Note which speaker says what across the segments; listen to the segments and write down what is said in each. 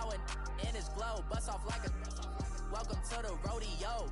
Speaker 1: Throwing in his glow, bust off like a welcome to the rodeo.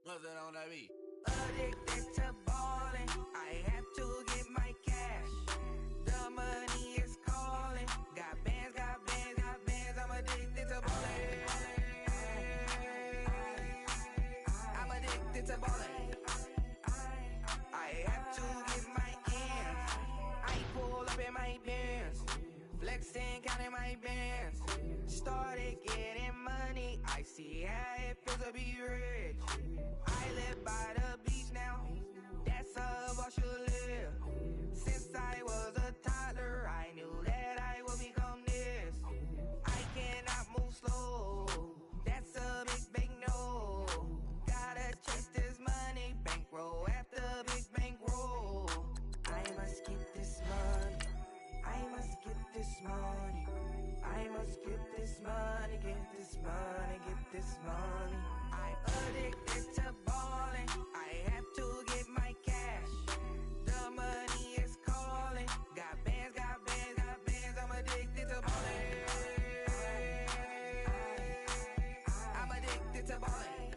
Speaker 2: What's that on that beat?
Speaker 3: Addicted to ballin', I have to get my cash. The money is calling. Got bands, got bands, got bands. I'm addicted to ballin'. I'm addicted to ballin'. I have to get my ends. I pull up in my Benz, flexing, counting my bands. Started getting money. I see how it feels to be rich. I live by the beach now, that's how I should live. Since I was a toddler, I knew that I would become this. I cannot move slow, that's a big no. Gotta chase this money, bankroll after big bankroll. I must get this money, I must get this money. I must get this money, get this money, get this money. I'm addicted to ballin', I have to get my cash. The money is calling. Got bands, got bands, got bands. I'm addicted to ballin'. I'm addicted to ballin'.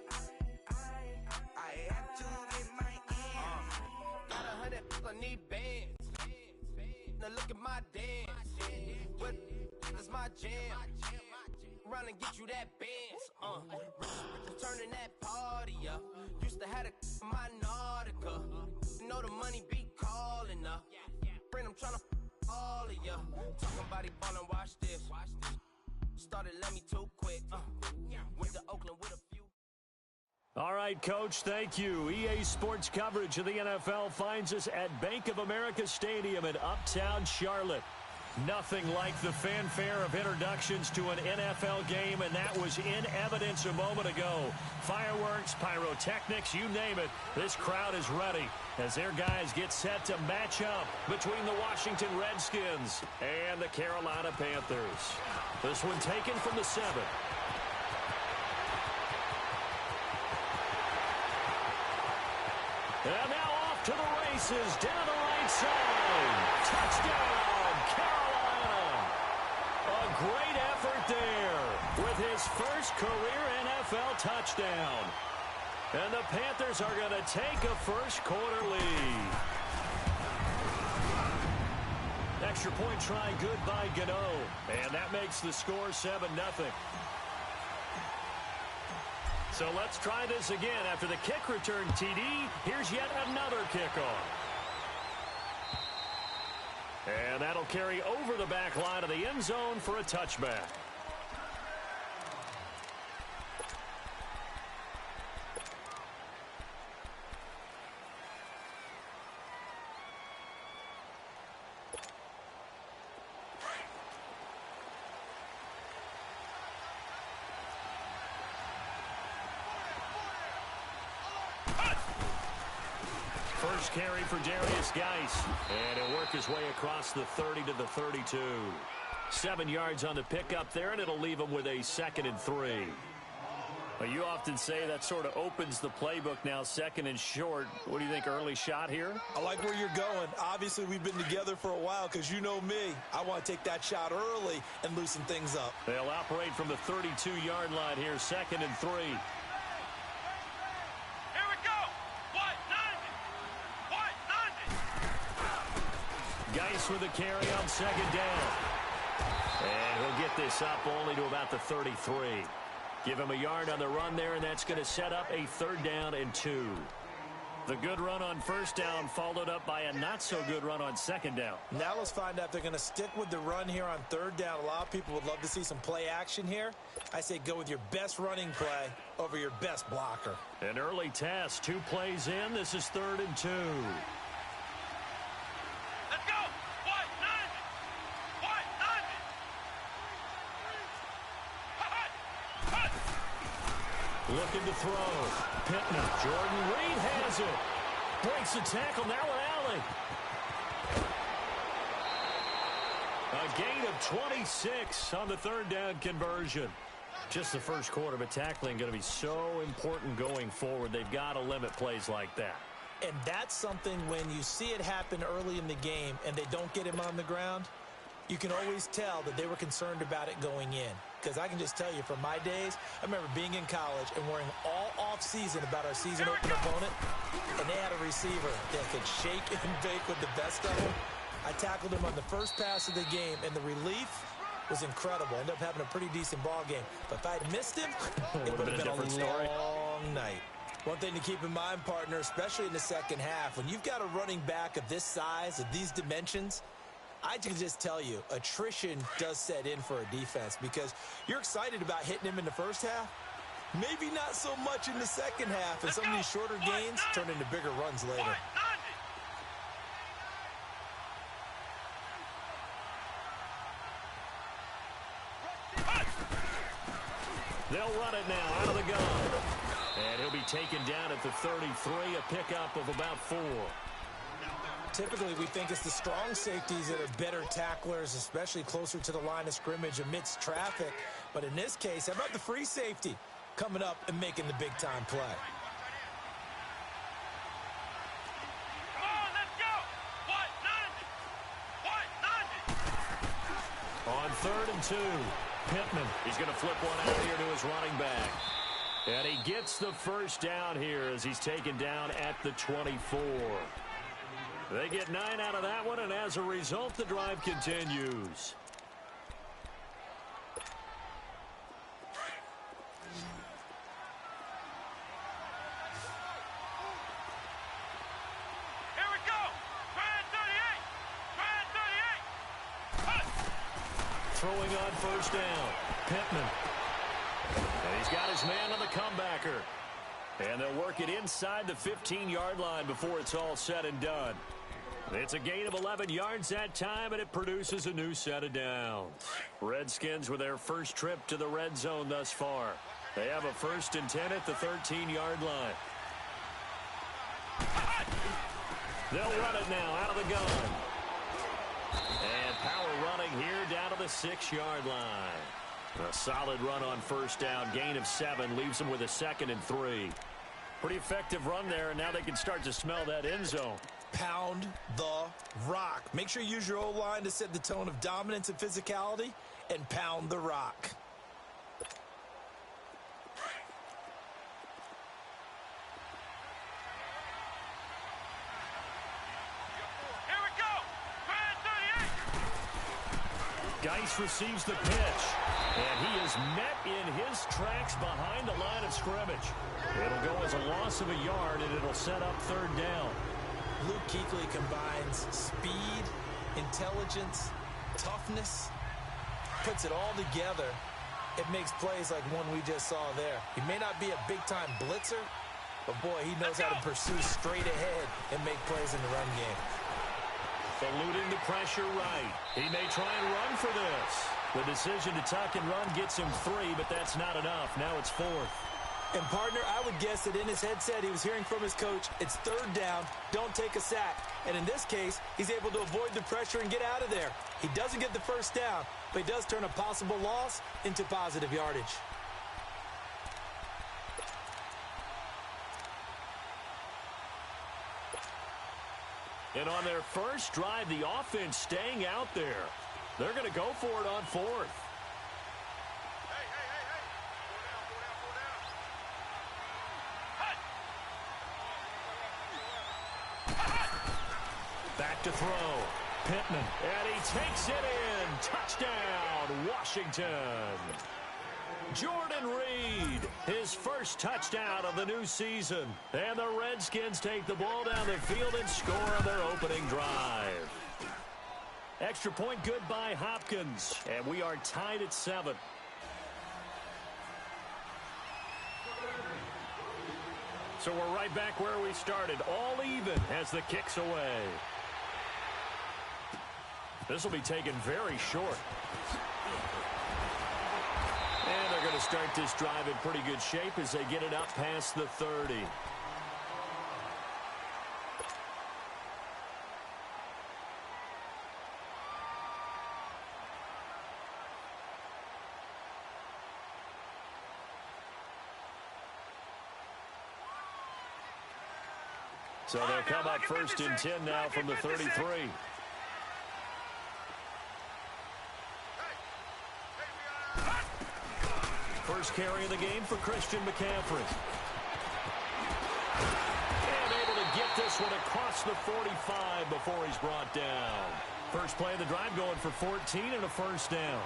Speaker 3: I have to get my ends.
Speaker 2: Got 100, I need bands. Now look at my dance. What is my jam? Run and get you that bands. Turning that party up. Used to have a my Nautica. Know the money be calling up. Friend, I'm tryna all of ya. Talking about he ballin', watch this. Started let me too quick. Went to Oakland with a few.
Speaker 4: All right, Coach, thank you. EA Sports coverage of the NFL finds us at Bank of America Stadium in Uptown Charlotte. Nothing like the fanfare of introductions to an NFL game, and that was in evidence a moment ago. Fireworks, pyrotechnics, you name it. This crowd is ready as their guys get set to match up between the Washington Redskins and the Carolina Panthers. This one taken from the 7. And now off to the races, down the right side. Touchdown, Carolina. A great effort there with his first career NFL touchdown. And the Panthers are going to take a first quarter lead. Extra point try good by Gano. And that makes the score 7-0. So let's try this again. After the kick return TD, here's yet another kickoff. And that'll carry over the back line of the end zone for a touchback. First carry for Darius Geis. And he'll work his way across the 30 to the 32. 7 yards on the pickup there, and it'll leave him with a 2nd and 3. Well, you often say that sort of opens the playbook now, 2nd and short. What do you think, early shot here?
Speaker 5: I like where you're going. Obviously, we've been together for a while because you know me. I want to take that shot early and loosen things up.
Speaker 4: They'll operate from the 32-yard line here, 2nd and 3. Geis with a carry on 2nd down. And he'll get this up only to about the 33. Give him a yard on the run there, and that's going to set up a 3rd down and 2. The good run on 1st down followed up by a not-so-good run on 2nd down.
Speaker 5: Now let's find out if they're going to stick with the run here on 3rd down. A lot of people would love to see some play action here. I say go with your best running play over your best blocker.
Speaker 4: An early test, 2 plays in. This is 3rd and 2. Looking to throw. Pittman. Jordan Reed has it. Breaks the tackle. Now an alley. A gain of 26 on the third down conversion. Just the first quarter, but tackling going to be so important going forward. They've got to limit plays like that.
Speaker 5: And that's something when you see it happen early in the game and they don't get him on the ground, you can always tell that they were concerned about it going in. Because I can just tell you from my days, I remember being in college and worrying all off-season about our season open opponent, and they had a receiver that could shake and bake with the best of them. I tackled him on the first pass of the game, and the relief was incredible. Ended up having a pretty decent ball game. But if I had missed him, it would have been a long night. One thing to keep in mind, partner, especially in the second half, when you've got a running back of this size, of these dimensions, I can just tell you, attrition does set in for a defense because you're excited about hitting him in the first half. Maybe not so much in the second half, and some of these shorter gains turn into bigger runs later.
Speaker 4: They'll run it now out of the gun. And he'll be taken down at the 33, a pickup of about 4.
Speaker 5: Typically, we think it's the strong safeties that are better tacklers, especially closer to the line of scrimmage amidst traffic. But in this case, how about the free safety coming up and making the big-time play?
Speaker 2: Come on, let's go!
Speaker 4: On 3rd and 2, Pittman. He's going to flip one out here to his running back. And he gets the first down here as he's taken down at the 24. They get 9 out of that one, and as a result, the drive continues.
Speaker 2: Here we go! Try 38!
Speaker 4: Throwing on first down. Pittman. And he's got his man on the comebacker. And they'll work it inside the 15-yard line before it's all said and done. It's a gain of 11 yards that time, and it produces a new set of downs. Redskins with their first trip to the red zone thus far. They have a 1st and 10 at the 13-yard line. They'll run it now out of the gun. And power running here down to the 6-yard line. A solid run on first down. Gain of 7 leaves them with a 2nd and 3. Pretty effective run there, and now they can start to smell that end zone.
Speaker 5: Pound the rock. Make sure you use your O-line to set the tone of dominance and physicality, and pound the rock.
Speaker 2: Here we go! Try 38!
Speaker 4: Geis receives the pitch, and he is met in his tracks behind the line of scrimmage. It'll go as a loss of a yard, and it'll set up 3rd down.
Speaker 5: Luke Kuechly combines speed, intelligence, toughness, puts it all together. It makes plays like one we just saw there. He may not be a big-time blitzer, but boy, he knows how to pursue straight ahead and make plays in the run game.
Speaker 4: Eluding the pressure right. He may try and run for this. The decision to tuck and run gets him 3, but that's not enough. Now it's 4th.
Speaker 5: And, partner, I would guess that in his headset he was hearing from his coach, it's 3rd down, don't take a sack. And in this case, he's able to avoid the pressure and get out of there. He doesn't get the first down, but he does turn a possible loss into positive yardage.
Speaker 4: And on their first drive, the offense staying out there. They're going to go for it on 4th. Back to throw. Pittman. And he takes it in. Touchdown, Washington. Jordan Reed, his first touchdown of the new season. And the Redskins take the ball down the field and score on their opening drive. Extra point good by Hopkins. And we are tied at 7. So we're right back where we started. All even as the kick's away. This will be taken very short. And they're going to to start this drive in pretty good shape as they get it up past the 30. So they'll come up 1st and 10 now from the 33. First carry of the game for Christian McCaffrey. And able to get this one across the 45 before he's brought down. First play of the drive going for 14 and a first down.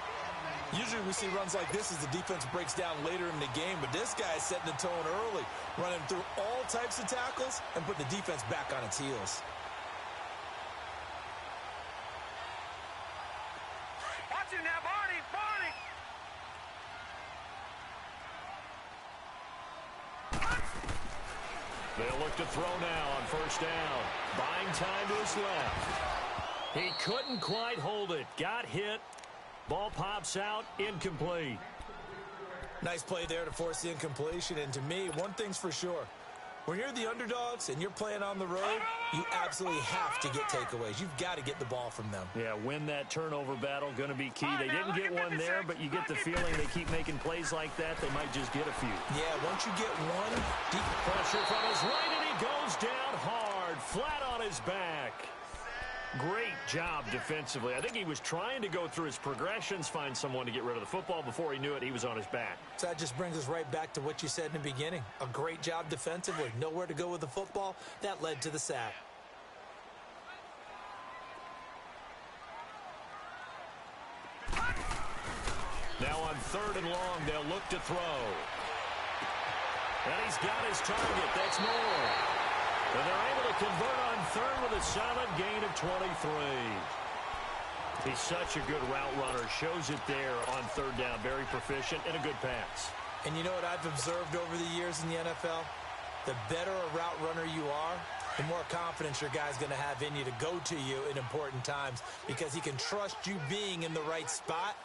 Speaker 5: Usually we see runs like this as the defense breaks down later in the game, but this guy is setting the tone early, running through all types of tackles and put the defense back on its heels.
Speaker 2: Watch it now, Barney!
Speaker 4: They'll look to throw now on first down. Buying time to his left. He couldn't quite hold it. Got hit. Ball pops out, incomplete.
Speaker 5: Nice play there to force the incompletion, and to me, one thing's for sure. When you're the underdogs and you're playing on the road, you absolutely have to get takeaways. You've got to get the ball from them.
Speaker 4: Yeah, win that turnover battle, going to be key. They didn't get one there, but you get the feeling they keep making plays like that, they might just get a few.
Speaker 5: Yeah, once you get one,
Speaker 4: deep pressure from his right, and he goes down hard, flat on his back. Great job defensively. I think he was trying to go through his progressions, find someone to get rid of the football. Before he knew it, he was on his back.
Speaker 5: So that just brings us right back to what you said in the beginning. A great job defensively. Nowhere to go with the football. That led to the sack.
Speaker 4: Now on 3rd and long, they'll look to throw. And he's got his target. That's Moore. And they're able to convert on 3rd with a solid gain of 23. He's such a good route runner. Shows it there on 3rd down. Very proficient and a good pass.
Speaker 5: And you know what I've observed over the years in the NFL? The better a route runner you are, the more confidence your guy's going to have in you to go to you in important times because he can trust you being in the right spot.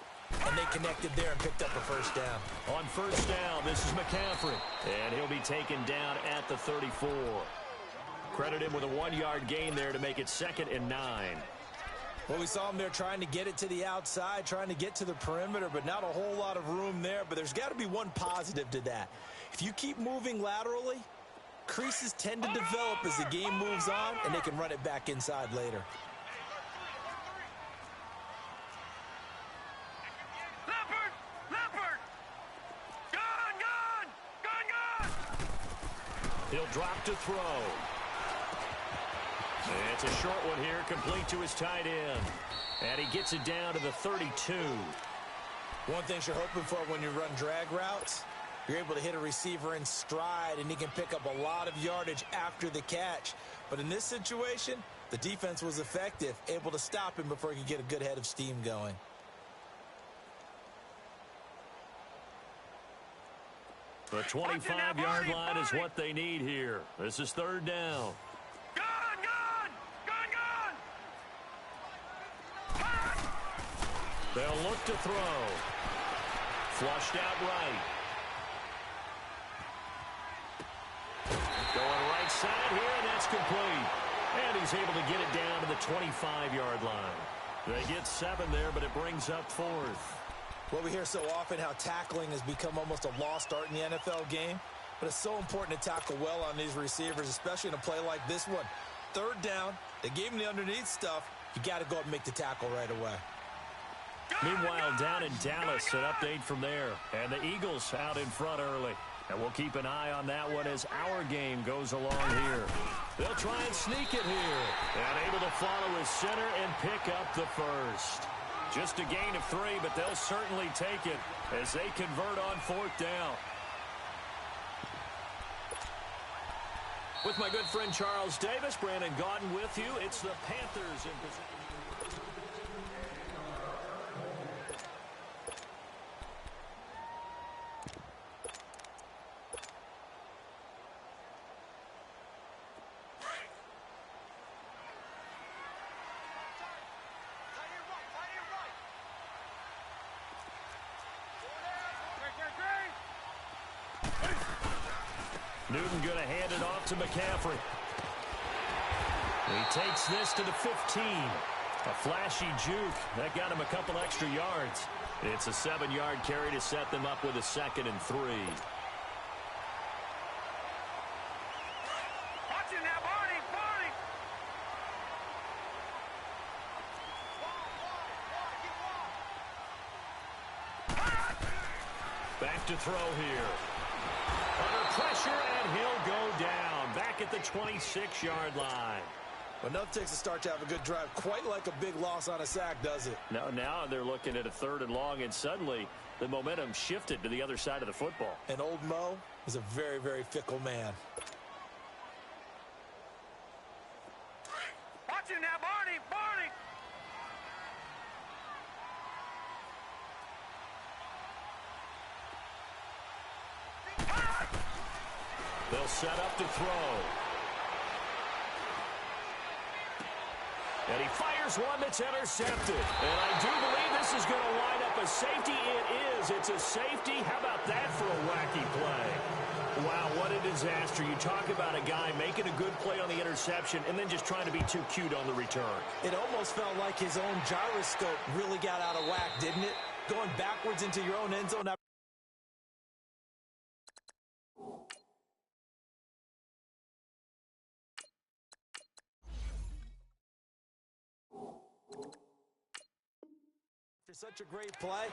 Speaker 5: And they connected there and picked up a first down.
Speaker 4: On first down, this is McCaffrey. And he'll be taken down at the 34. Credit him with a 1-yard gain there to make it 2nd and 9.
Speaker 5: Well, we saw him there trying to get it to the outside, trying to get to the perimeter, but not a whole lot of room there. But there's got to be one positive to that. If you keep moving laterally, creases tend to develop as the game moves on, and they can run it back inside later.
Speaker 4: He'll drop to throw. It's a short one here, complete to his tight end. And he gets it down to the 32.
Speaker 5: One thing you're hoping for when you run drag routes, you're able to hit a receiver in stride, and he can pick up a lot of yardage after the catch. But in this situation, the defense was effective, able to stop him before he could get a good head of steam going.
Speaker 4: The 25-yard line is what they need here. This is 3rd down. They'll look to throw. Flushed out right. Going right side here, and that's complete. And he's able to get it down to the 25-yard line. They get 7 there, but it brings up 4th.
Speaker 5: Well, we hear so often how tackling has become almost a lost art in the NFL game, but it's so important to tackle well on these receivers, especially in a play like this one. 3rd down, they gave him the underneath stuff. You got to go up and make the tackle right away.
Speaker 4: Meanwhile, down in Dallas, an update from there. And the Eagles out in front early. And we'll keep an eye on that one as our game goes along here. They'll try and sneak it here. And able to follow his center and pick up the first. Just a gain of 3, but they'll certainly take it as they convert on 4th down. With my good friend Charles Davis, Brandon Gaudin with you. It's the Panthers in position. Newton going to hand it off to McCaffrey. He takes this to the 15. A flashy juke. That got him a couple extra yards. It's a 7-yard carry to set them up with a 2nd and 3. Back to throw here. Under pressure, and he'll go down. Back at the 26-yard line.
Speaker 5: Enough takes to start to have a good drive. Quite like a big loss on a sack, does it?
Speaker 4: Now they're looking at a 3rd and long, and suddenly the momentum shifted to the other side of the football.
Speaker 5: And old Mo is a very, very fickle man.
Speaker 2: Watch it now, Barney! Barney!
Speaker 4: They'll set up to throw. And he fires one that's intercepted. And I do believe this is going to wind up a safety. It is. It's a safety. How about that for a wacky play? Wow, what a disaster. You talk about a guy making a good play on the interception and then just trying to be too cute on the return.
Speaker 5: It almost felt like his own gyroscope really got out of whack, didn't it? Going backwards into your own end zone. Such a great play.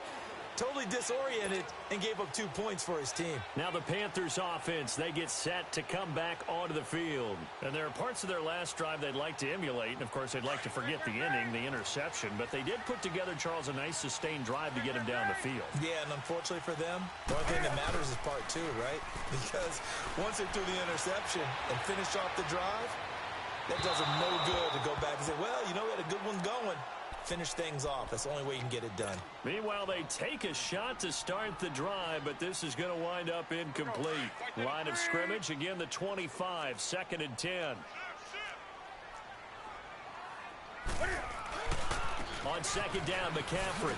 Speaker 5: Totally disoriented and gave up 2 points for his team.
Speaker 4: Now the Panthers offense, they get set to come back onto the field. And there are parts of their last drive they'd like to emulate. And, of course, they'd like to forget the ending, the interception. But they did put together, Charles, a nice sustained drive to get him down the field.
Speaker 5: Yeah, and unfortunately for them, the only thing that matters is part 2, right? Because once they threw the interception and finished off the drive, that does them no good to go back and say, well, you know, we had a good one going. Finish things off. That's the only way you can get it done.
Speaker 4: Meanwhile, they take a shot to start the drive, but this is going to wind up incomplete. Line of scrimmage, again, the 25, 2nd and 10. On 2nd down, McCaffrey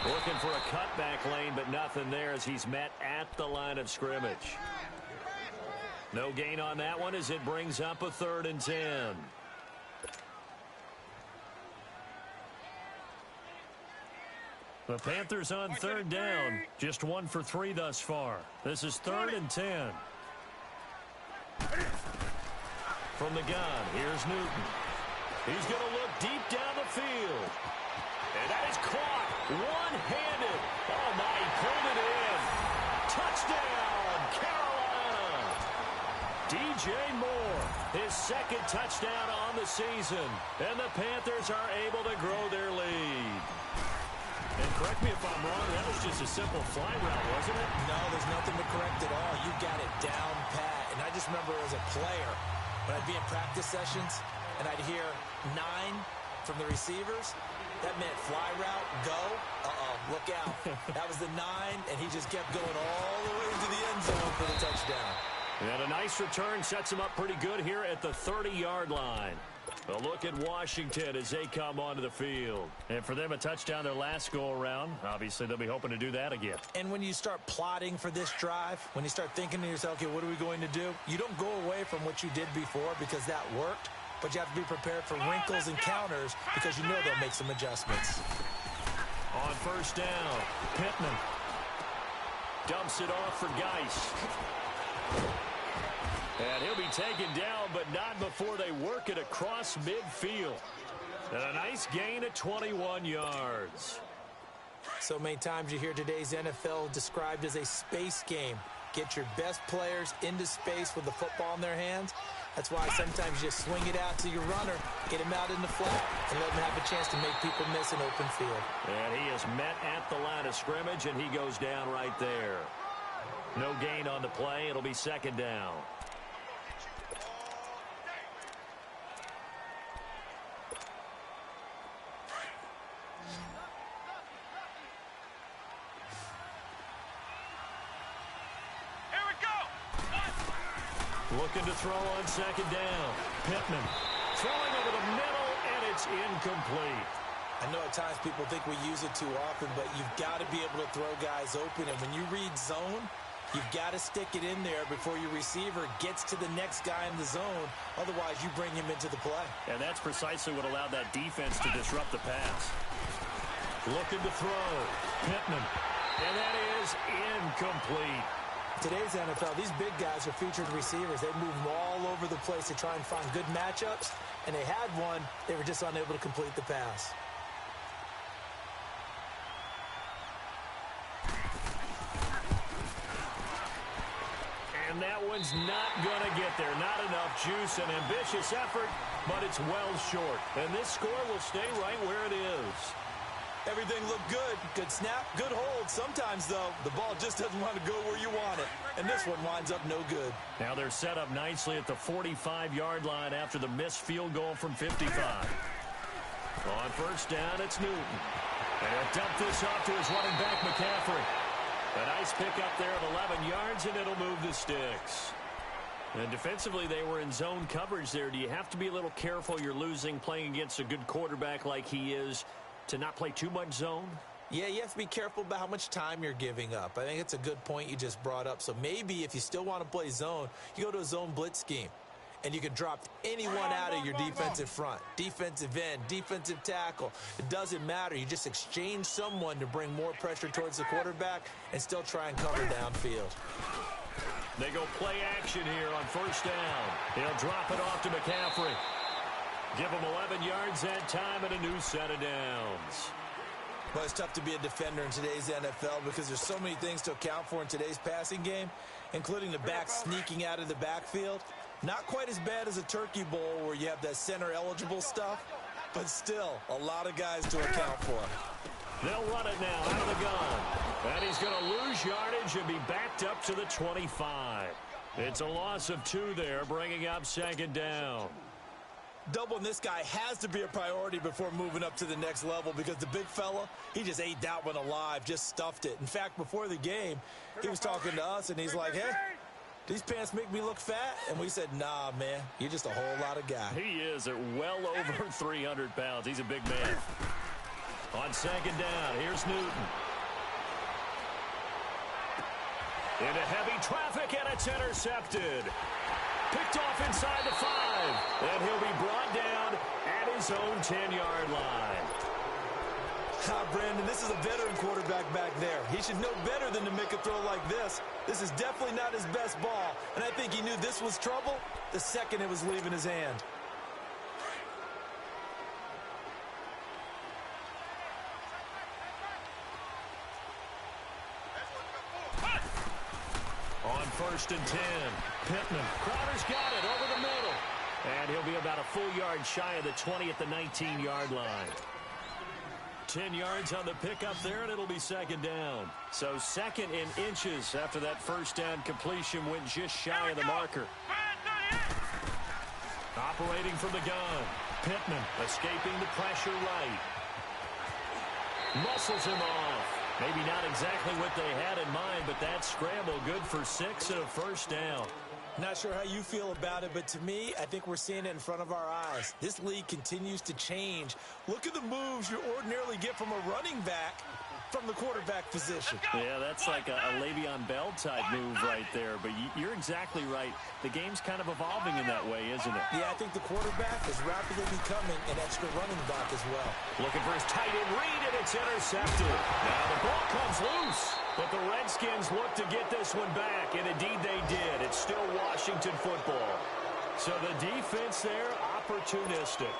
Speaker 4: looking for a cutback lane, but nothing there as he's met at the line of scrimmage. No gain on that one as it brings up a 3rd and 10. The Panthers on 3rd down. Just 1 for 3 thus far. This is 3rd and 10. From the gun, here's Newton. He's going to look deep down the field. And that is caught one-handed. Oh, my, he pulled it in. Touchdown, Carolina. DJ Moore, his 2nd touchdown on the season. And the Panthers are able to grow their lead. And correct me if I'm wrong, that was just a simple fly route, wasn't it?
Speaker 5: No, there's nothing to correct at all. You got it down pat. And I just remember as a player, when I'd be in practice sessions and I'd hear 9 from the receivers, that meant fly route, go, look out. That was the 9, and he just kept going all the way to the end zone for the touchdown.
Speaker 4: And a nice return sets him up pretty good here at the 30-yard line. A look at Washington as they come onto the field. And for them, a touchdown their last go-around. Obviously, they'll be hoping to do that again.
Speaker 5: And when you start plotting for this drive, when you start thinking to yourself, okay, what are we going to do? You don't go away from what you did before because that worked, but you have to be prepared for wrinkles and counters because you know they'll make some adjustments.
Speaker 4: On 1st down, Pittman dumps it off for Geis. And he'll be taken down, but not before they work it across midfield. And a nice gain of 21 yards.
Speaker 5: So many times you hear today's NFL described as a space game. Get your best players into space with the football in their hands. That's why sometimes you just swing it out to your runner, get him out in the flat, and let him have a chance to make people miss an open field.
Speaker 4: And he is met at the line of scrimmage, and he goes down right there. No gain on the play. It'll be 2nd down. Looking to throw on 2nd down. Pittman throwing over the middle, and it's incomplete.
Speaker 5: I know at times people think we use it too often, but you've got to be able to throw guys open. And when you read zone, You've got to stick it in there before your receiver gets to the next guy in the zone. Otherwise, you bring him into the play.
Speaker 4: And that's precisely what allowed that defense to disrupt the pass. Looking to throw. Pittman. And that is incomplete.
Speaker 5: Today's NFL, these big guys are featured receivers. They move them all over the place to try and find good matchups. And they had one. They were just unable to complete the pass.
Speaker 4: And that one's not going to get there. Not enough juice. An ambitious effort, but it's well short. And this score will stay right where it is.
Speaker 5: Everything looked good. Good snap, good hold. Sometimes, though, the ball just doesn't want to go where you want it. And this one winds up no good.
Speaker 4: Now they're set up nicely at the 45-yard line after the missed field goal from 55. On first down, it's Newton. And he'll dump this off to his running back, McCaffrey. A nice pick up there of 11 yards, and it'll move the sticks. And defensively, they were in zone coverage there. Do you have to be a little careful you're losing playing against a good quarterback like he is to not play too much zone?
Speaker 5: Yeah, you have to be careful about how much time you're giving up. I think it's a good point you just brought up. So maybe if you still want to play zone, you go to a zone blitz scheme. And you can drop anyone out of your defensive front. Defensive end, defensive tackle. It doesn't matter. You just exchange someone to bring more pressure towards the quarterback and still try and cover downfield.
Speaker 4: They go play action here on first down. He'll drop it off to McCaffrey. Give him 11 yards that time and a new set of downs.
Speaker 5: Well, it's tough to be a defender in today's NFL because there's so many things to account for in today's passing game, including the back sneaking out of the backfield. Not quite as bad as a Turkey Bowl where you have that center-eligible stuff, but still a lot of guys to account for.
Speaker 4: They'll run it now out of the gun. And he's going to lose yardage and be backed up to the 25. It's a loss of 2 there, bringing up second down.
Speaker 5: Doubling this guy has to be a priority before moving up to the next level because the big fella, he just ate that one alive, just stuffed it. In fact, before the game, he was talking to us, and he's like, hey, these pants make me look fat? And we said, nah, man, you're just a whole lot of guy.
Speaker 4: He is at well over 300 pounds. He's a big man. On second down, here's Newton. Into heavy traffic, and it's intercepted. Picked off inside the 5. And he'll be brought down at his own 10-yard line.
Speaker 5: Brandon, this is a veteran quarterback back there. He should know better than to make a throw like this. This is definitely not his best ball, and I think he knew this was trouble the second it was leaving his hand.
Speaker 4: On first and 10, Pittman. Crowder's got it over the middle. And he'll be about a full yard shy of the 20 at the 19-yard line. 10 yards on the pickup there, and it'll be second down. So second in inches after that first down completion went just shy of the marker. Operating from the gun. Pittman escaping the pressure right. Muscles him off. Maybe not exactly what they had in mind, but that scramble good for 6 and a first down.
Speaker 5: Not sure how you feel about it, but to me, I think we're seeing it in front of our eyes. This league continues to change. Look at the moves you ordinarily get from a running back from the quarterback position.
Speaker 4: Yeah, that's like a Le'Veon Bell type move right there, but you're exactly right. The game's kind of evolving in that way, isn't it?
Speaker 5: Yeah, I think the quarterback is rapidly becoming an extra running back as well.
Speaker 4: Looking for his tight end read, and it's intercepted. Now the ball comes loose, but the Redskins look to get this one back, and indeed they did. It's still Washington football. So the defense there, opportunistic.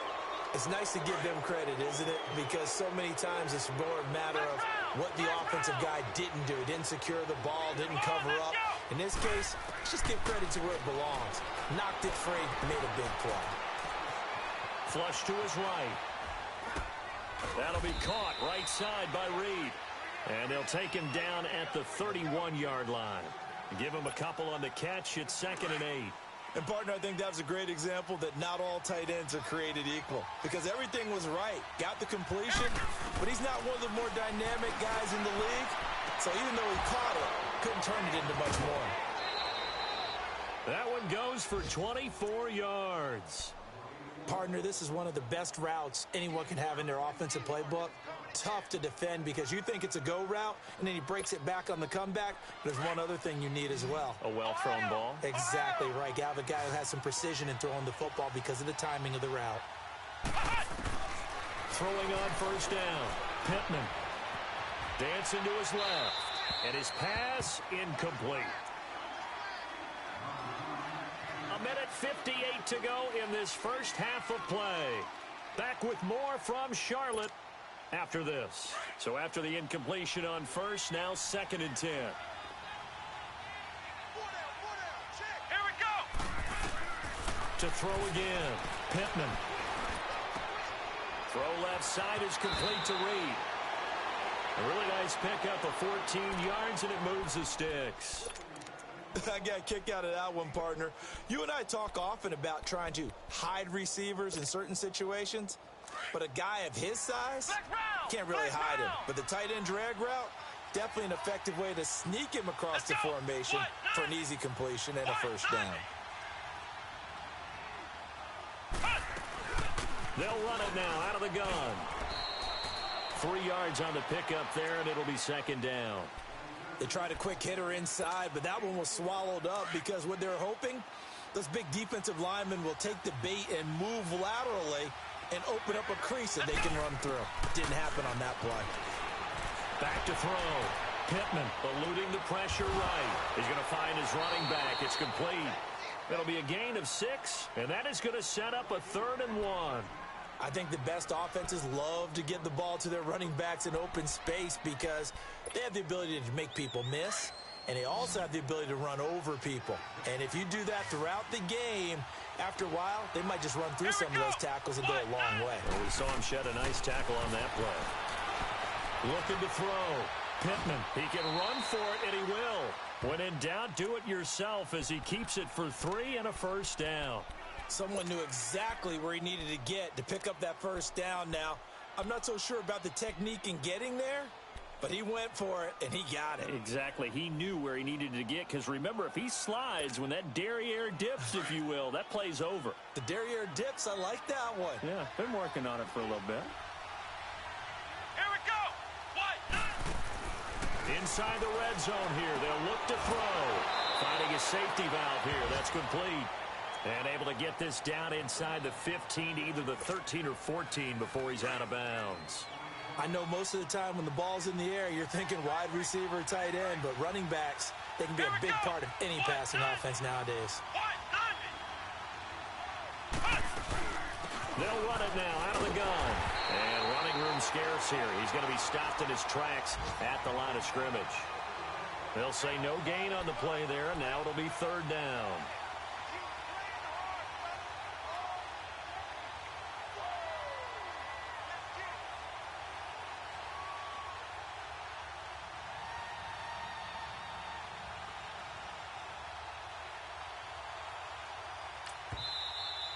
Speaker 5: It's nice to give them credit, isn't it? Because so many times it's more a matter of what the offensive guy didn't do. Didn't secure the ball, didn't cover up. In this case, let's just give credit to where it belongs. Knocked it free, made a big play.
Speaker 4: Flush to his right. That'll be caught right side by Reed. And they'll take him down at the 31-yard line. Give him a couple on the catch. It's second and 8.
Speaker 5: And, partner, I think that was a great example that not all tight ends are created equal. Because everything was right. Got the completion, but he's not one of the more dynamic guys in the league. So even though he caught it, couldn't turn it into much more.
Speaker 4: That one goes for 24 yards.
Speaker 5: Partner, this is one of the best routes anyone can have in their offensive playbook. Tough to defend because you think it's a go route, and then he breaks it back on the comeback. There's one other thing you need as well.
Speaker 4: A well-thrown ball.
Speaker 5: Exactly right. You have a guy who has some precision in throwing the football because of the timing of the route.
Speaker 4: Throwing on first down. Pittman. Dancing to his left. And his pass incomplete. 1:58 to go in this first half of play. Back with more from Charlotte after this. So after the incompletion on first, now 2nd and 10.
Speaker 2: Here we go.
Speaker 4: To throw again. Pittman. Throw left side is complete to Reed. A really nice pickup of 14 yards, and it moves the sticks.
Speaker 5: I got a kick out of that one, partner. You and I talk often about trying to hide receivers in certain situations, but a guy of his size can't really hide him. But the tight end drag route, definitely an effective way to sneak him across the formation for an easy completion and a first down.
Speaker 4: They'll run it now out of the gun. 3 yards on the pickup there, and it'll be 2nd down.
Speaker 5: They tried a quick hitter inside, but that one was swallowed up because what they're hoping, those big defensive linemen will take the bait and move laterally and open up a crease that they can run through. Didn't happen on that play.
Speaker 4: Back to throw. Pittman eluding the pressure right. He's going to find his running back. It's complete. It'll be a gain of 6, and that is going to set up a 3rd and 1.
Speaker 5: I think the best offenses love to get the ball to their running backs in open space because they have the ability to make people miss, and they also have the ability to run over people. And if you do that throughout the game, after a while, they might just run through some of those tackles and go a long way.
Speaker 4: Well, we saw him shed a nice tackle on that play. Looking to throw. Pittman, he can run for it, and he will. When in doubt, do it yourself as he keeps it for 3 and a first down.
Speaker 5: Someone knew exactly where he needed to get to pick up that first down now. I'm not so sure about the technique in getting there, but he went for it, and he got it.
Speaker 4: Exactly. He knew where he needed to get, because remember, if he slides, when that derriere dips, if you will, that play's over.
Speaker 5: The derriere dips, I like that one.
Speaker 4: Yeah, been working on it for a little bit.
Speaker 2: Here we go.
Speaker 4: Inside the red zone here, they'll look to throw. Finding a safety valve here. That's complete. And able to get this down inside the 15 to either the 13 or 14 before he's out of bounds.
Speaker 5: I know most of the time when the ball's in the air, you're thinking wide receiver, tight end, but running backs, they can be a big part of any passing offense nowadays.
Speaker 4: They'll run it now out of the gun. And running room scarce here. He's going to be stopped in his tracks at the line of scrimmage. They'll say no gain on the play there, and now it'll be 3rd down.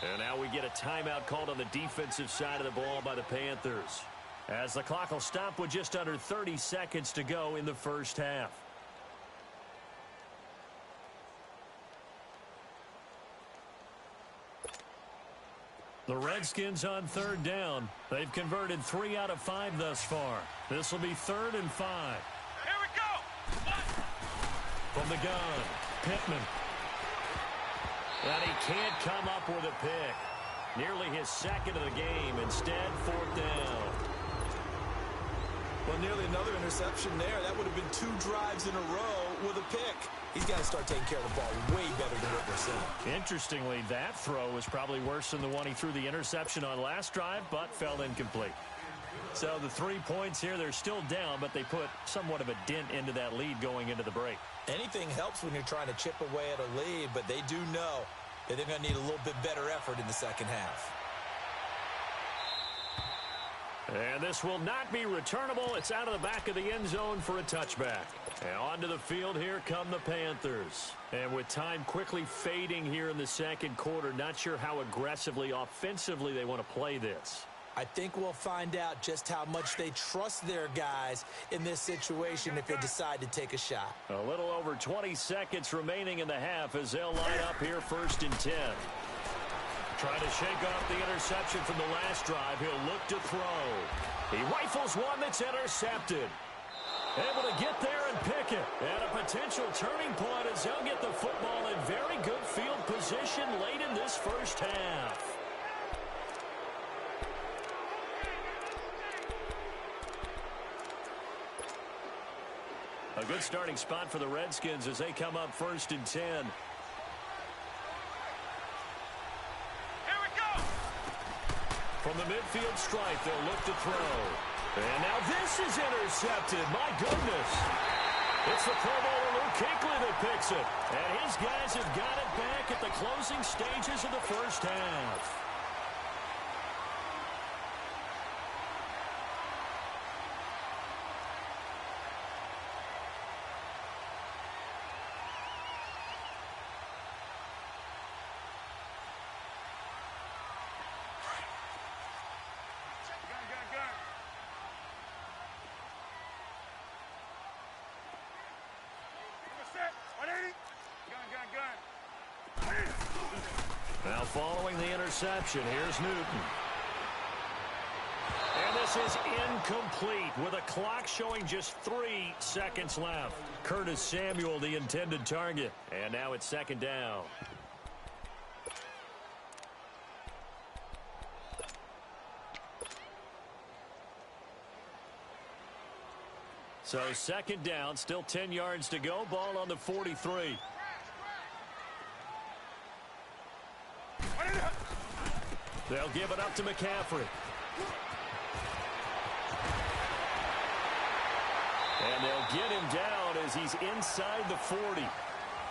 Speaker 4: And now we get a timeout called on the defensive side of the ball by the Panthers, as the clock will stop with just under 30 seconds to go in the first half. The Redskins on 3rd down. They've converted 3 out of 5 thus far. This will be 3rd and 5.
Speaker 2: Here we go.
Speaker 4: From the gun, Pittman. And he can't come up with a pick. Nearly his 2nd of the game. Instead, 4th down.
Speaker 5: Well, nearly another interception there. That would have been 2 drives in a row with a pick. He's got to start taking care of the ball way better than what we're seeing.
Speaker 4: Interestingly, that throw was probably worse than the one he threw the interception on last drive, but fell incomplete. So the 3 points here, they're still down, but they put somewhat of a dent into that lead going into the break.
Speaker 5: Anything helps when you're trying to chip away at a lead, but they do know that they're going to need a little bit better effort in the second half.
Speaker 4: And this will not be returnable. It's out of the back of the end zone for a touchback. And onto the field here come the Panthers. And with time quickly fading here in the second quarter, not sure how aggressively, offensively they want to play this.
Speaker 5: I think we'll find out just how much they trust their guys in this situation if they decide to take a shot.
Speaker 4: A little over 20 seconds remaining in the half as they'll line up here 1st and 10. Trying to shake off the interception from the last drive. He'll look to throw. He rifles one that's intercepted. Able to get there and pick it. And a potential turning point as they'll get the football in very good field position late in this first half. A good starting spot for the Redskins as they come up 1st and 10.
Speaker 2: Here we go.
Speaker 4: From the midfield stripe, they'll look to throw. And now this is intercepted. My goodness. It's the Pro Bowler Luke Kuechly that picks it. And his guys have got it back at the closing stages of the first half. Now following the interception, here's Newton. And this is incomplete with a clock showing just 3 seconds left. Curtis Samuel, the intended target. And now it's 2nd down. So 2nd down, still 10 yards to go. Ball on the 43. They'll give it up to McCaffrey. And they'll get him down as he's inside the 40.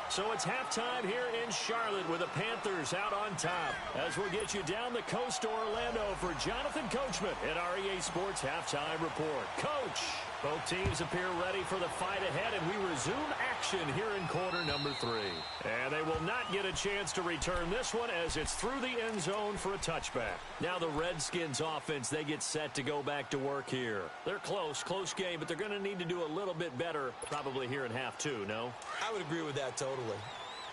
Speaker 4: So it's halftime here in Charlotte with the Panthers out on top. As we'll get you down the coast to Orlando for Jonathan Coachman at our EA Sports Halftime Report. Coach, both teams appear ready for the fight ahead, and we resume action here in quarter number 3. And they will not get a chance to return this one as it's through the end zone for a touchback. Now the Redskins offense, they get set to go back to work here. They're close game, but they're going to need to do a little bit better probably here in half 2, no?
Speaker 5: I would agree with that totally.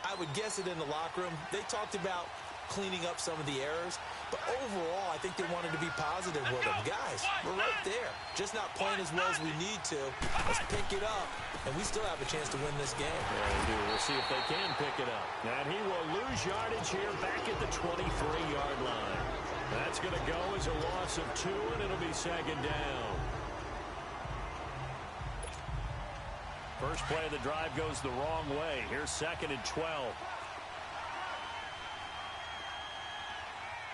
Speaker 5: I would guess it in the locker room. They talked about cleaning up some of the errors, but overall, I think they wanted to be positive with them. Guys, we're right there. Just not playing as well as we need to. Let's pick it up, and we still have a chance to win this game.
Speaker 4: Yeah, they do. We'll see if they can pick it up. And he will lose yardage here back at the 23-yard line. That's going to go as a loss of 2, and it'll be 2nd down. First play of the drive goes the wrong way. Here's 2nd and 12.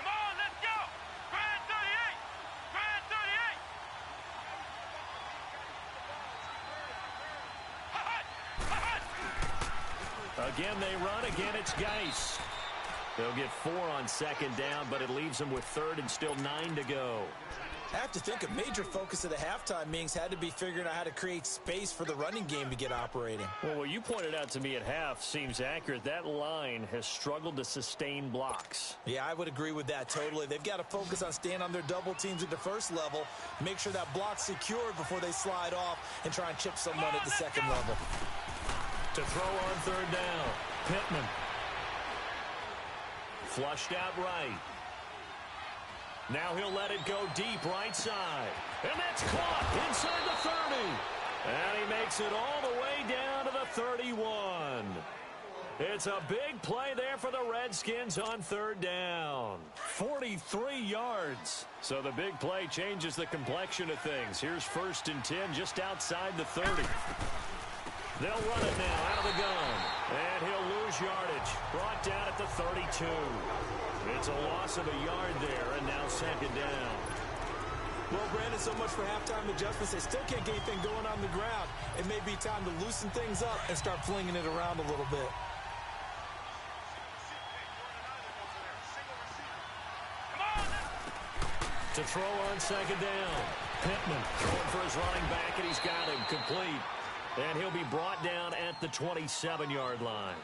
Speaker 2: Come on, let's go. Grand 38. Grand 38.
Speaker 4: Again, they run. Again, it's Geis. They'll get 4 on 2nd down, but it leaves them with 3rd and still 9 to go.
Speaker 5: I have to think a major focus of the halftime meetings had to be figuring out how to create space for the running game to get operating.
Speaker 4: Well, what you pointed out to me at half seems accurate. That line has struggled to sustain blocks.
Speaker 5: Yeah, I would agree with that totally. They've got to focus on staying on their double teams at the first level, make sure that block's secured before they slide off and try and chip someone at the 2nd level.
Speaker 4: To throw on 3rd down, Pittman. Flushed out right. Now he'll let it go deep right side. And that's caught inside the 30. And he makes it all the way down to the 31. It's a big play there for the Redskins on 3rd down. 43 yards. So the big play changes the complexion of things. Here's 1st and 10 just outside the 30. They'll run it now out of the gun. And he'll lose yardage. Brought down at the 32. It's a loss of a yard there, and now 2nd down.
Speaker 5: Well, Brandon, so much for halftime adjustments. They still can't get anything going on the ground. It may be time to loosen things up and start flinging it around a little bit.
Speaker 4: To throw on 2nd down. Pittman throwing for his running back, and he's got him complete. And he'll be brought down at the 27-yard line.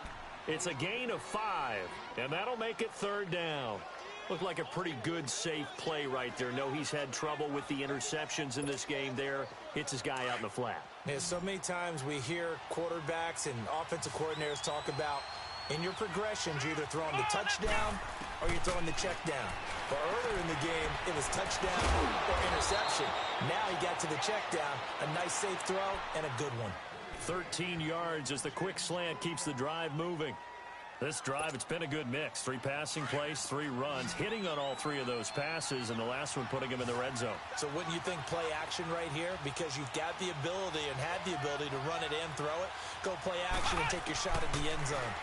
Speaker 4: It's a gain of 5, and that'll make it 3rd down. Looked like a pretty good, safe play right there. No, he's had trouble with the interceptions in this game there. Hits his guy out in the flat.
Speaker 5: Yeah, so many times we hear quarterbacks and offensive coordinators talk about In your progressions, you're either throwing the touchdown or you're throwing the check down. But earlier in the game, it was touchdown or interception. Now he got to the check down, a nice safe throw, and a good one.
Speaker 4: 13 yards as the quick slant keeps the drive moving. This drive, it's been a good mix. 3 passing plays, 3 runs, hitting on all 3 of those passes, and the last one putting him in the red zone.
Speaker 5: So wouldn't you think play action right here? Because you've got the ability and had the ability to run it and throw it. Go play action and take your shot at the end zone.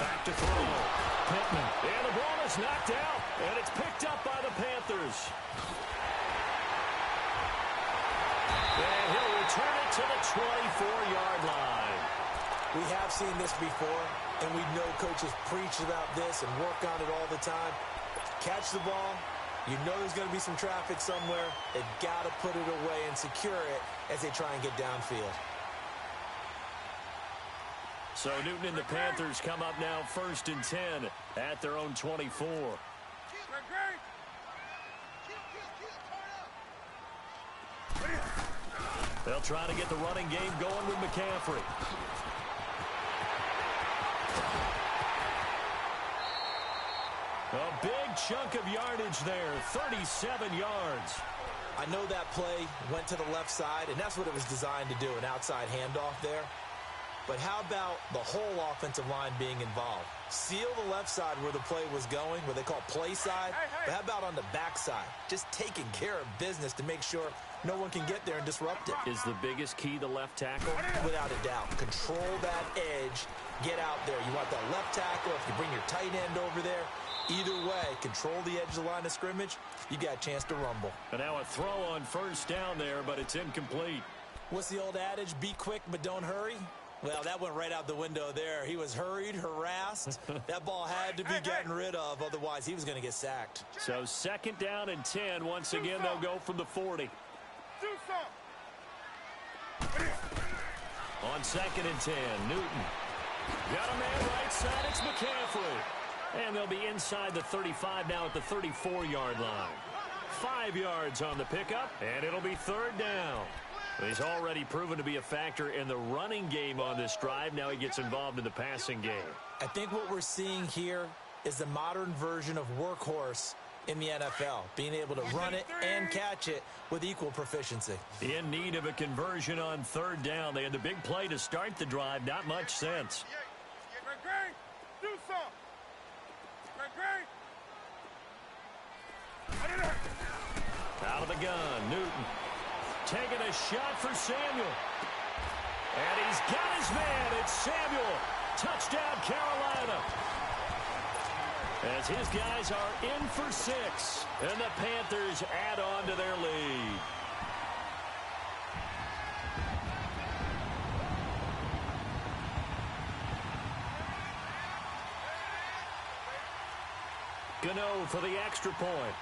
Speaker 4: Back to throw. Pittman. And the ball is knocked out, and it's picked up by the Panthers. And he'll return it to the 24-yard line.
Speaker 5: We have seen this before, and we know coaches preach about this and work on it all the time. Catch the ball. You know there's going to be some traffic somewhere. They've got to put it away and secure it as they try and get downfield.
Speaker 4: So Newton and the Panthers come up now 1st and 10 at their own 24. They'll try to get the running game going with McCaffrey. A big chunk of yardage there, 37 yards.
Speaker 5: I know that play went to the left side, and that's what it was designed to do, an outside handoff there. But how about the whole offensive line being involved? Seal the left side where the play was going, what they call play side. But how about on the back side? Just taking care of business to make sure no one can get there and disrupt it.
Speaker 4: Is the biggest key the left tackle?
Speaker 5: Without a doubt. Control that edge. Get out there. You want that left tackle. If you bring your tight end over there, either way, control the edge of the line of scrimmage, you got a chance to rumble.
Speaker 4: And now a throw on 1st down there, but it's incomplete.
Speaker 5: What's the old adage? Be quick, but don't hurry. Well, that went right out the window there. He was hurried, harassed. That ball had to be gotten rid of, otherwise he was going to get sacked.
Speaker 4: So 2nd down and 10. Once again, they'll go from the 40. On 2nd and 10, Newton. Got a man right side, it's McCaffrey. And they'll be inside the 35 now at the 34-yard line. 5 yards on the pickup, and it'll be 3rd down. He's already proven to be a factor in the running game on this drive. Now he gets involved in the passing game.
Speaker 5: I think what we're seeing here is the modern version of workhorse in the NFL, being able to run it and catch it with equal proficiency.
Speaker 4: In need of a conversion on 3rd down. They had the big play to start the drive. Not much sense. Out of the gun, Newton. Taking a shot for Samuel. And he's got his man. It's Samuel. Touchdown, Carolina. As his guys are in for 6. And the Panthers add on to their lead. Gano for the extra point.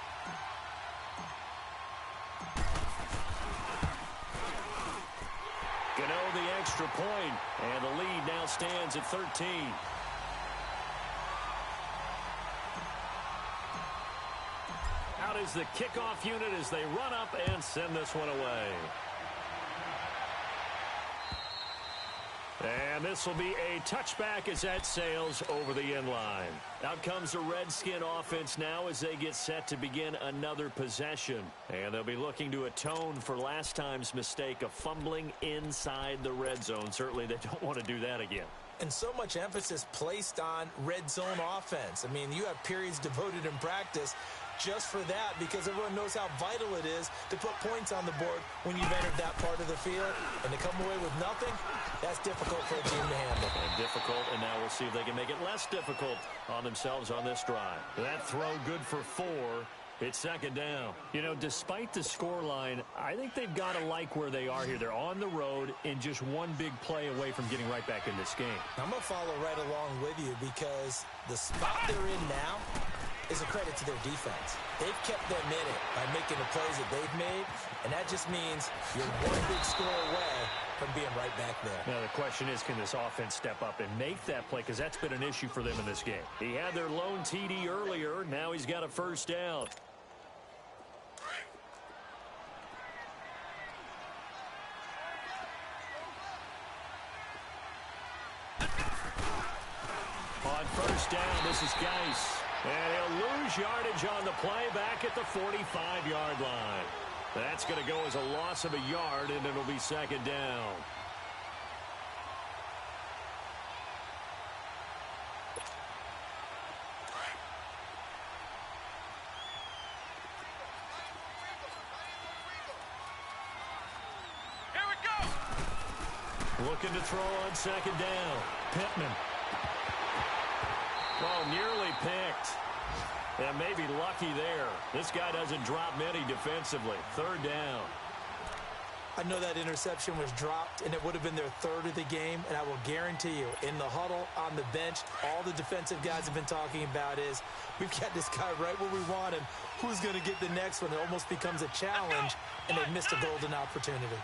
Speaker 4: Gano the extra point, and the lead now stands at 13. Out is the kickoff unit as they run up and send this one away. And this will be a touchback as that sails over the end line. Out comes the Redskin offense now as they get set to begin another possession. And they'll be looking to atone for last time's mistake of fumbling inside the red zone. Certainly they don't want to do that again.
Speaker 5: And so much emphasis placed on red zone offense. I mean, you have periods devoted in practice just for that, because everyone knows how vital it is to put points on the board when you've entered that part of the field. And to come away with nothing, that's difficult for a team to handle.
Speaker 4: And difficult, and now we'll see if they can make it less difficult on themselves on this drive. That throw good for 4. It's 2nd down. You know, despite the scoreline, I think they've got to like where they are here. They're on the road and just one big play away from getting right back in this game.
Speaker 5: I'm going to follow right along with you, because the spot they're in now is a credit to their defense. They've kept them in it by making the plays that they've made, and that just means you're one big score away from being right back there.
Speaker 4: Now the question is, can this offense step up and make that play, because that's been an issue for them in this game. He had their lone TD earlier. Now he's got a 1st down. On first down, this is Geis. And he'll lose yardage on the play back at the 45-yard line. That's going to go as a loss of a yard, and it'll be second down.
Speaker 2: Here we go.
Speaker 4: Looking to throw on second down. Pittman. Oh, nearly picked. And maybe lucky there. This guy doesn't drop many defensively. Third down.
Speaker 5: I know that interception was dropped, and it would have been their third of the game, and I will guarantee you, in the huddle, on the bench, all the defensive guys have been talking about is, we've got this guy right where we want him. Who's going to get the next one? It almost becomes a challenge, and they missed a golden opportunity.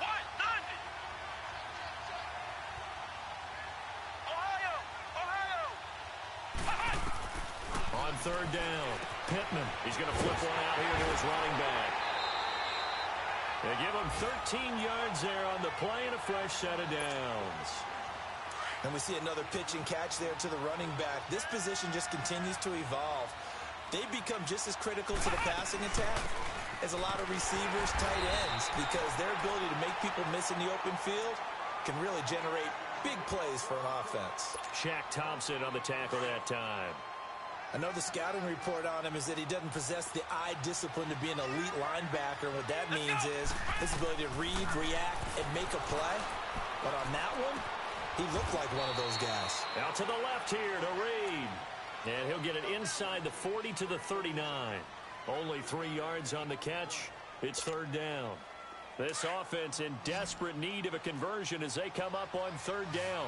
Speaker 4: On third down, Pittman. He's going to flip one out here to his running back. They give him 13 yards there on the play and a fresh set of downs.
Speaker 5: And we see another pitch and catch there to the running back. This position just continues to evolve. They become just as critical to the passing attack as a lot of receivers, tight ends, because their ability to make people miss in the open field can really generate big plays for an offense.
Speaker 4: Shaq Thompson on the tackle that time.
Speaker 5: I know the scouting report on him is that he doesn't possess the eye discipline to be an elite linebacker. What that means is his ability to read, react, and make a play. But on that one, he looked like one of those guys.
Speaker 4: Out to the left here to Reed. And he'll get it inside the 40 to the 39. Only 3 yards on the catch. It's third down. This offense in desperate need of a conversion as they come up on third down.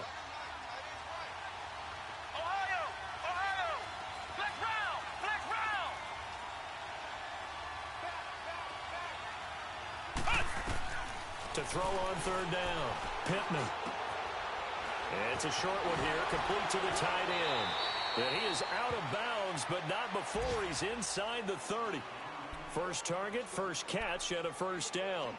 Speaker 4: To throw on third down, Pittman. And it's a short one here, complete to the tight end. And he is out of bounds, but not before he's inside the 30. First target, first catch, and a first down.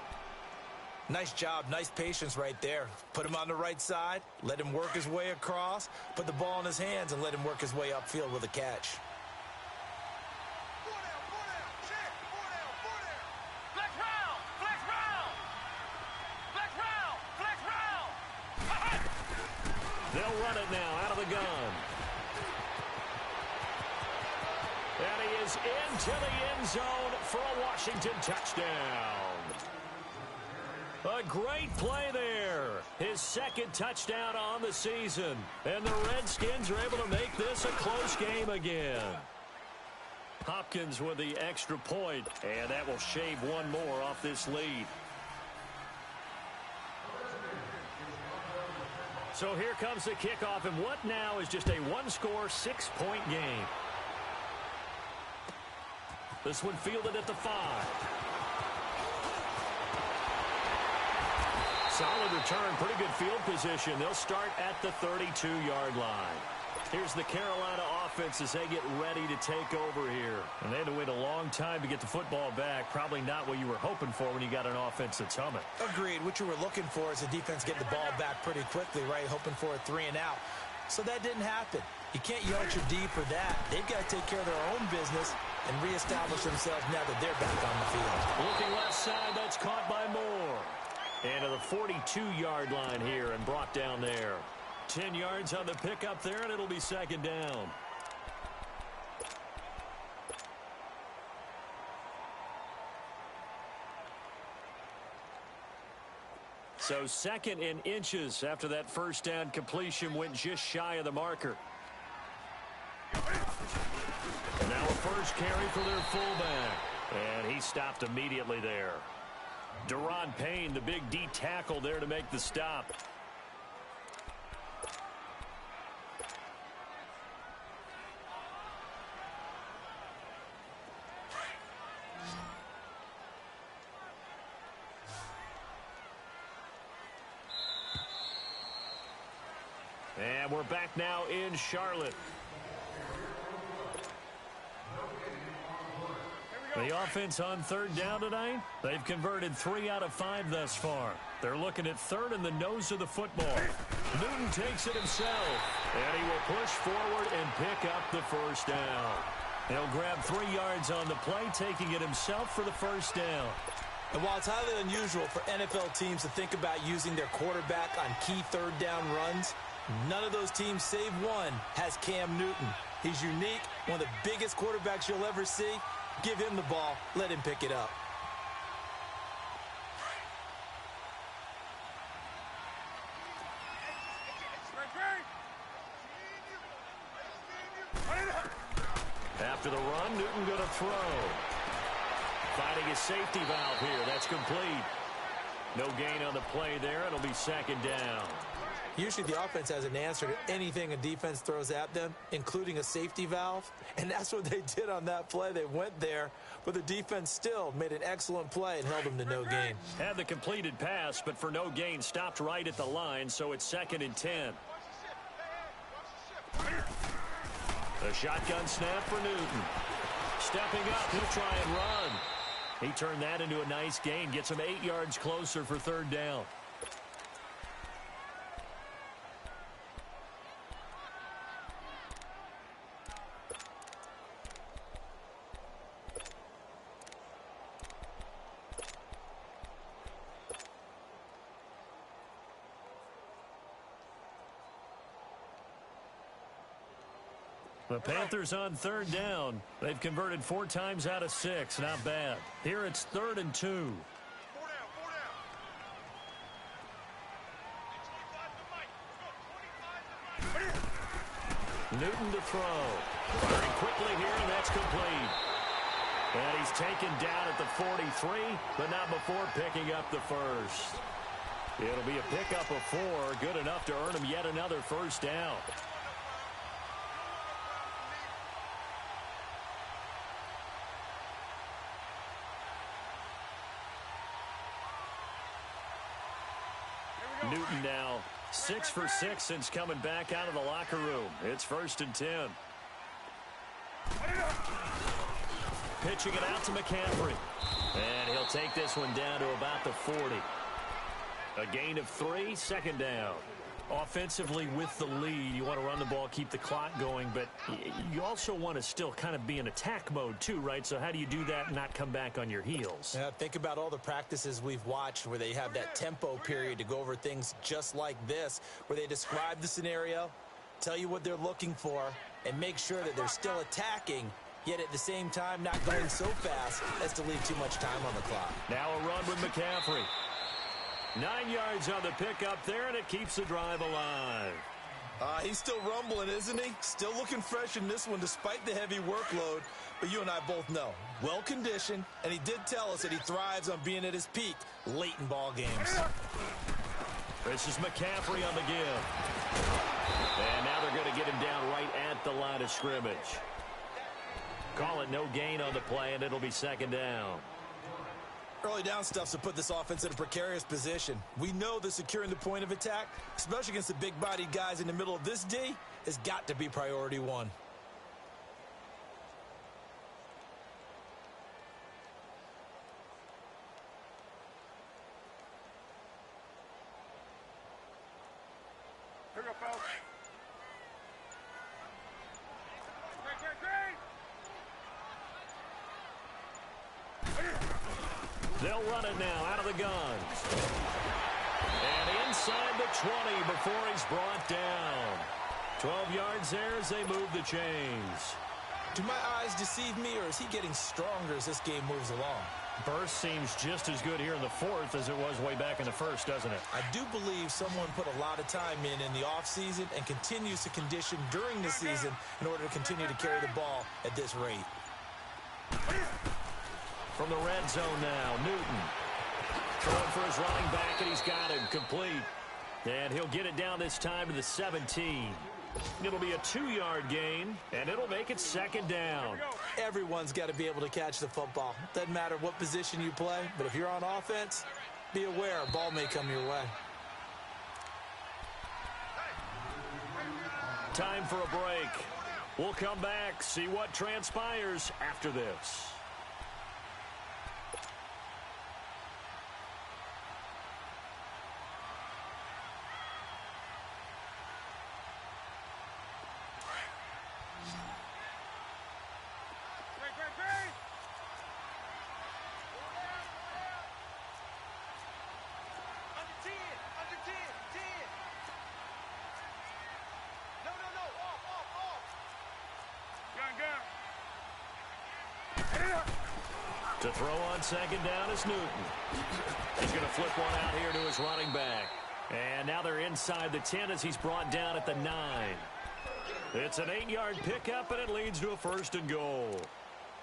Speaker 5: Nice job, nice patience right there. Put him on the right side, let him work his way across, put the ball in his hands, and let him work his way upfield with a catch.
Speaker 4: They'll run it now out of the gun. And he is into the end zone for a Washington touchdown. A great play there. His second touchdown on the season. And the Redskins are able to make this a close game again. Hopkins with the extra point, and that will shave one more off this lead. So here comes the kickoff, and what now is just a one-score, 6-point game. This one fielded at the 5. Solid return, pretty good field position. They'll start at the 32-yard line. Here's the Carolina offense as they get ready to take over here. And they had to wait a long time to get the football back. Probably not what you were hoping for when you got an offense that's humming.
Speaker 5: Agreed. What you were looking for is the defense getting the ball back pretty quickly, right? Hoping for a 3 and out. So that didn't happen. You can't yell at your D for that. They've got to take care of their own business and reestablish themselves now that they're back on the field.
Speaker 4: Looking left side, that's caught by Moore. And to the 42-yard line here and brought down there. 10 yards on the pickup there, and it'll be second down. So second in inches after that first down completion went just shy of the marker. And now a first carry for their fullback. And he stopped immediately there. Deron Payne, the big D tackle there to make the stop. And we're back now in Charlotte. The offense on third down tonight, they've converted 3 out of 5 thus far. They're looking at third in the nose of the football. Newton takes it himself, and he will push forward and pick up the first down. He'll grab 3 yards on the play, taking it himself for the first down.
Speaker 5: And while it's highly unusual for NFL teams to think about using their quarterback on key third down runs, none of those teams, save one, has Cam Newton. He's unique, one of the biggest quarterbacks you'll ever see. Give him the ball. Let him pick it up.
Speaker 4: After the run, Newton going to throw. Finding his safety valve here. That's complete. No gain on the play there. It'll be second down.
Speaker 5: Usually the offense has an answer to anything a defense throws at them, including a safety valve. And that's what they did on that play. They went there, but the defense still made an excellent play and held them to no gain.
Speaker 4: Had the completed pass, but for no gain, stopped right at the line, so it's 2nd and 10. The shotgun snap for Newton. Stepping up, he'll try and run. He turned that into a nice gain, gets him 8 yards closer for third down. The Panthers on third down. They've converted 4 times out of 6. Not bad. Here it's 3rd and 2. Newton to throw. Firing quickly here, and that's complete. And he's taken down at the 43, but not before picking up the first. It'll be a pickup of 4, good enough to earn him yet another first down. Newton now 6 for 6 since coming back out of the locker room. It's 1st and 10. Pitching it out to McCaffrey. And he'll take this one down to about the 40. A gain of 3, second down. Offensively with the lead, you want to run the ball, keep the clock going, but you also want to still kind of be in attack mode too, right? So how do you do that and not come back on your heels?
Speaker 5: Yeah, think about all the practices we've watched where they have that tempo period to go over things just like this, where they describe the scenario, tell you what they're looking for, and make sure that they're still attacking, yet at the same time not going so fast as to leave too much time on the clock.
Speaker 4: Now a run with McCaffrey. 9 yards on the pickup there, and it keeps the drive alive.
Speaker 5: He's still rumbling, isn't he? Still looking fresh in this one despite the heavy workload. But you and I both know, well-conditioned, and he did tell us that he thrives on being at his peak late in ball games.
Speaker 4: This is McCaffrey on the give. And now they're going to get him down right at the line of scrimmage. Call it no gain on the play, and it'll be second down.
Speaker 5: Early down stuff's to put this offense in a precarious position. We know that securing the point of attack, especially against the big-bodied guys in the middle of this D, has got to be priority 1.
Speaker 6: Here we go, fellas.
Speaker 4: They'll run it now out of the gun. And inside the 20 before he's brought down. 12 yards there as they move the chains.
Speaker 5: Do my eyes deceive me, or is he getting stronger as this game moves along?
Speaker 4: Burst seems just as good here in the 4th as it was way back in the 1st, doesn't it?
Speaker 5: I do believe someone put a lot of time in the offseason and continues to condition during the season in order to continue to carry the ball at this rate.
Speaker 4: From the red zone now, Newton. Throwing for his running back, and he's got him complete. And he'll get it down this time to the 17. It'll be a 2-yard gain, and it'll make it second down.
Speaker 5: Everyone's got to be able to catch the football. Doesn't matter what position you play, but if you're on offense, be aware a ball may come your way.
Speaker 4: Time for a break. We'll come back, see what transpires after this. To throw on second down is Newton. He's going to flip one out here to his running back. And now they're inside the 10 as he's brought down at the 9. It's an 8-yard pickup, and it leads to a 1st and goal.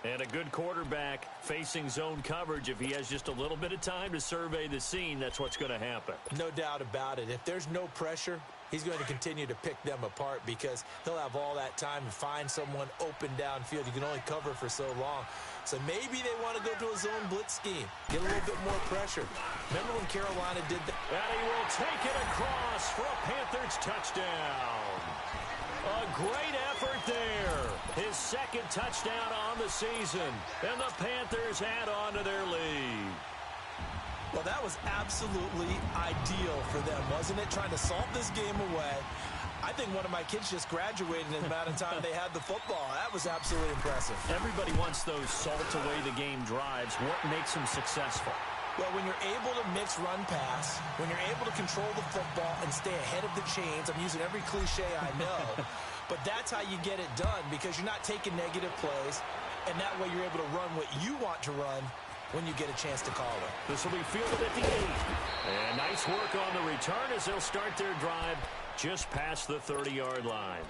Speaker 4: And a good quarterback facing zone coverage. If he has just a little bit of time to survey the scene, that's what's going to happen.
Speaker 5: No doubt about it. If there's no pressure, he's going to continue to pick them apart because he'll have all that time to find someone open downfield. You can only cover for so long. So maybe they want to go to a zone blitz scheme, get a little bit more pressure. Remember when Carolina did that?
Speaker 4: And he will take it across for a Panthers touchdown. A great effort there. His 2nd touchdown on the season. And the Panthers add on to their lead.
Speaker 5: Well, that was absolutely ideal for them, wasn't it? Trying to salt this game away. I think one of my kids just graduated in the amount of time they had the football. That was absolutely impressive.
Speaker 4: Everybody wants those salt-away-the-game drives. What makes them successful?
Speaker 5: Well, when you're able to mix run-pass, when you're able to control the football and stay ahead of the chains, I'm using every cliche I know, but that's how you get it done because you're not taking negative plays, and that way you're able to run what you want to run when you get a chance to call it.
Speaker 4: This will be fielded at the 8. And nice work on the return as they'll start their drive just past the 30-yard line.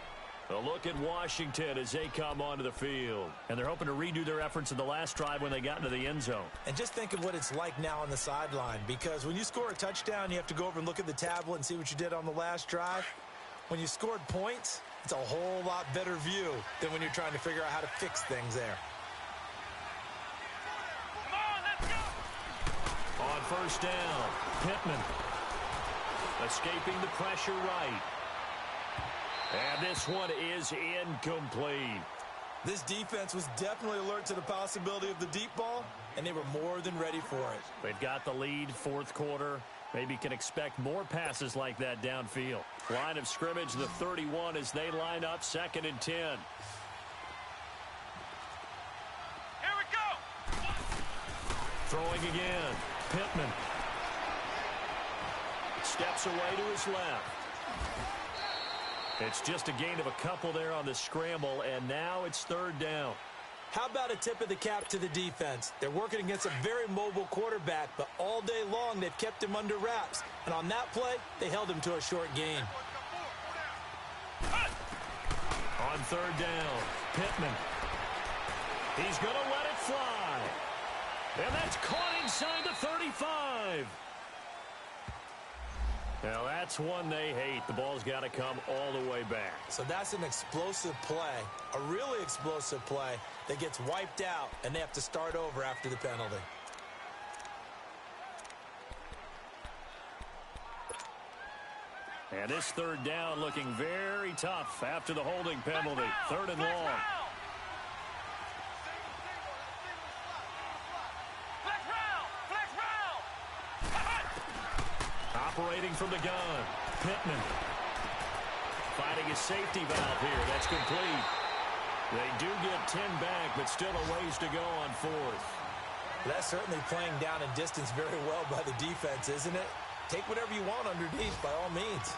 Speaker 4: A look at Washington as they come onto the field. And they're hoping to redo their efforts in the last drive when they got into the end zone.
Speaker 5: And just think of what it's like now on the sideline, because when you score a touchdown, you have to go over and look at the tablet and see what you did on the last drive. When you scored points, it's a whole lot better view than when you're trying to figure out how to fix things there.
Speaker 4: On 1st down, Pittman escaping the pressure right. And this one is incomplete.
Speaker 5: This defense was definitely alert to the possibility of the deep ball, and they were more than ready for it.
Speaker 4: They've got the lead 4th quarter. Maybe can expect more passes like that downfield. Line of scrimmage, the 31 as they line up 2nd and 10.
Speaker 6: Here we go.
Speaker 4: Throwing again. Pittman. Steps away to his left. It's just a gain of a couple there on the scramble, and now it's 3rd down.
Speaker 5: How about a tip of the cap to the defense? They're working against a very mobile quarterback, but all day long they've kept him under wraps. And on that play, they held him to a short gain.
Speaker 4: On 3rd down, Pittman. He's going to let it fly. And that's caught inside the 35. Now, that's one they hate. The ball's got to come all the way back.
Speaker 5: So that's an explosive play, a really explosive play that gets wiped out, and they have to start over after the penalty.
Speaker 4: And this 3rd down looking very tough after the holding penalty. 3rd and long. Operating from the gun, Pittman. Finding a safety valve here. That's complete. They do get 10 back, but still a ways to go on 4th.
Speaker 5: That's certainly playing down in distance very well by the defense, isn't it? Take whatever you want underneath by all means.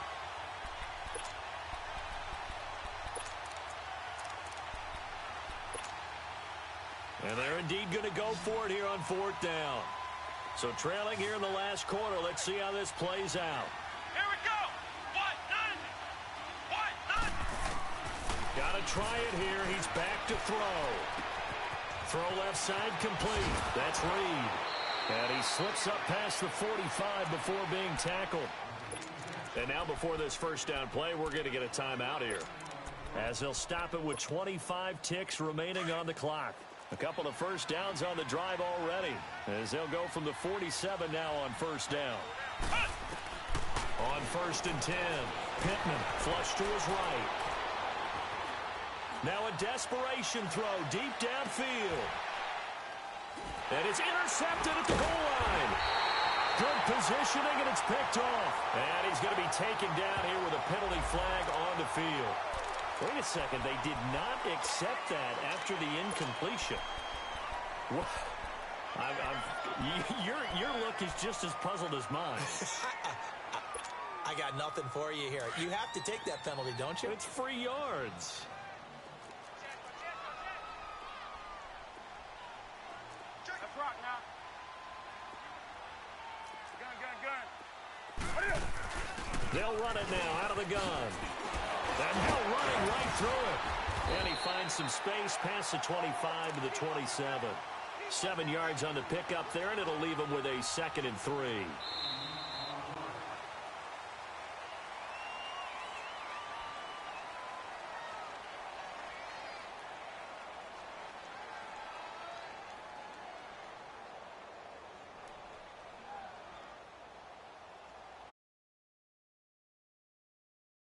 Speaker 4: And they're indeed going to go for it here on 4th down. So trailing here in the last quarter. Let's see how this plays out.
Speaker 6: Here we go. 1-9.
Speaker 4: Got to try it here. He's back to throw. Throw left side complete. That's Reed. And he slips up past the 45 before being tackled. And now before this 1st down play, we're going to get a timeout here, as they'll stop it with 25 ticks remaining on the clock. A couple of 1st downs on the drive already, as they'll go from the 47 now on 1st down. On 1st and 10, Pittman flush to his right. Now a desperation throw deep downfield. And it's intercepted at the goal line. Good positioning, and it's picked off. And he's going to be taken down here with a penalty flag on the field. Wait a second, they did not accept that after the incompletion. Your look is just as puzzled as mine.
Speaker 5: I got nothing for you here. You have to take that penalty, don't you?
Speaker 4: It's free yards.
Speaker 6: That's right.
Speaker 4: They'll run it now out of the gun. And Hill running right through it. And he finds some space past the 25 to the 27. 7 yards on the pickup there, and it'll leave him with a 2nd and 3.